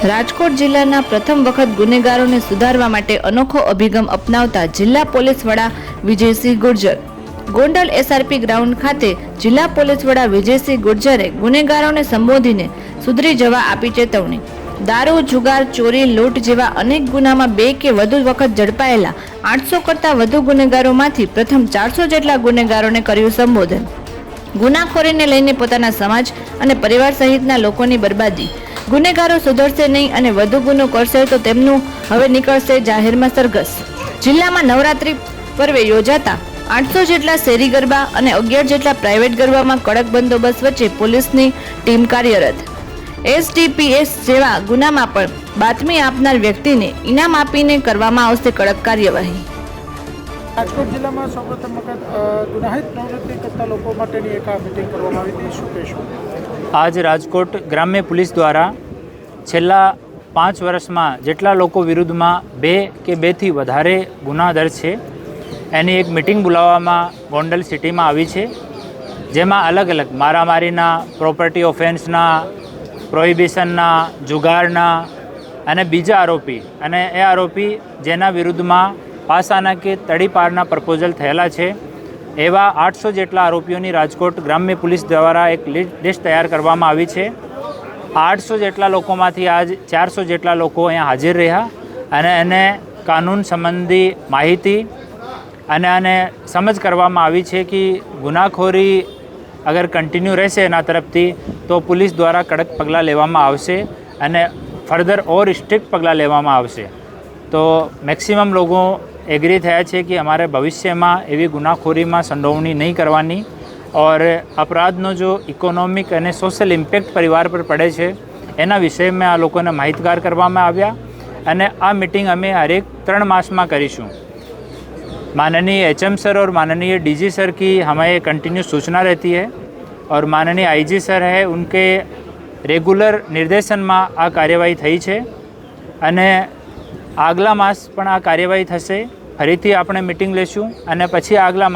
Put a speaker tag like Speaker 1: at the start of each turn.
Speaker 1: રાજકોટ જિલ્લાના પ્રથમ વખત ગુનેગારોને સુધારવા માટે અનોખો અભિગમ અપનાવતા જિલ્લા પોલીસ વડા વિજયસિંહ ગુર્જર. ગોંડલ એસઆરપી ગ્રાઉન્ડ ખાતે જિલ્લા પોલીસ વડા વિજયસિંહ ગુર્જરે ગુનેગારોને સંબોધીને સુધરી જવા આપી ચેતવણી. દારૂ, જુગાર, ચોરી, લૂંટ જેવા અનેક ગુનામાં 2 કે વધુ વખત ઝડપાયેલા 800 કરતાં વધુ ગુનેગારોમાંથી પ્રથમ 400 જેટલા ગુનેગારોને કર્યું સંબોધન. ગુનાખોરીને લઈને પોતાના સમાજ અને પરિવાર સહિતના લોકોની બરબાદી. ગુનેગારો સુધરશે નહીં અને વધુ ગુનો કરશે તો તેમનું હવે નીકળશે જાહેરમાં સરઘસ. જિલ્લામાં નવરાત્રી પર્વે યોજાતા 800 જેટલા શેરી ગરબા અને 11 જેટલા પ્રાઇવેટ ગરબામાં કડક બંદોબસ્ત વચ્ચે પોલીસની ટીમ કાર્યરત. STPS જેવા ગુનામાં પણ બાતમી આપનાર વ્યક્તિને ઇનામ આપીને કરવામાં આવશે કડક કાર્યવાહી.
Speaker 2: રાજકોટ જિલ્લામાં સૌપ્રથમ વખત ગુનાહિત પ્રવૃત્તિ કરતા લોકો માટેની એક મીટિંગ કરવામાં આવી હતી. શું કહેશો?
Speaker 3: આજ રાજકોટ ગ્રામ્ય પોલીસ દ્વારા છેલ્લા 5 વર્ષમાં જેટલા લોકો વિરુદ્ધમાં 2 કે 2થી વધારે ગુના દર્જ છે એની એક મિટિંગ બોલાવવામાં ગોંડલ સિટીમાં આવી છે, જેમાં અલગ અલગ મારામારીના, પ્રોપર્ટી ઓફેન્સના, પ્રોહિબિશનના, જુગારના અને બીજા આરોપી અને એ આરોપી જેના વિરુદ્ધમાં પાસાના કે તડીપારના પ્રપોઝલ થયેલા છે એવા 800 જેટલા આરોપીઓની રાજકોટ ગ્રામ્ય પોલીસ દ્વારા એક લિસ્ટ તૈયાર કરવામાં આવી છે. 800 જેટલા લોકોમાંથી આજ 400 જેટલા લોકો અહીંયા હાજર રહ્યા અને એને કાનૂન સંબંધી માહિતી અને સમજ કરવામાં આવી છે કે ગુનાખોરી અગર કન્ટિન્યુ રહેશે એના તરફથી તો પોલીસ દ્વારા કડક પગલાં લેવામાં આવશે અને ફર્ધર ઓર સ્ટ્રિક્ટ પગલાં લેવામાં આવશે. તો મેક્સિમમ લોકો એગ્રી થયા છે કે અમારે ભવિષ્યમાં એવી ગુનાખોરીમાં સંડોવણી નહીં કરવાની और अपराधનો जो ઇકોનોમિક અને સોશિયલ ઇમ્પેક્ટ પરિવાર પર પડે છે એના વિષયમાં આ લોકોને માહિતગાર કરવામાં આવ્યા અને આ મીટિંગ અમે હરેક 3 માસમાં કરીશું. माननीय HM सर और माननीय DG सर की हमें कंटिन्यू सूचना रहती है और माननीय IG सर है उनके रेगुलर निर्देशन में आ कार्यवाही थई है અને આગલા માસ પણ આ કાર્યવાહી થશે. ફરીથી આપણે મીટિંગ લેશું અને પછી આગલા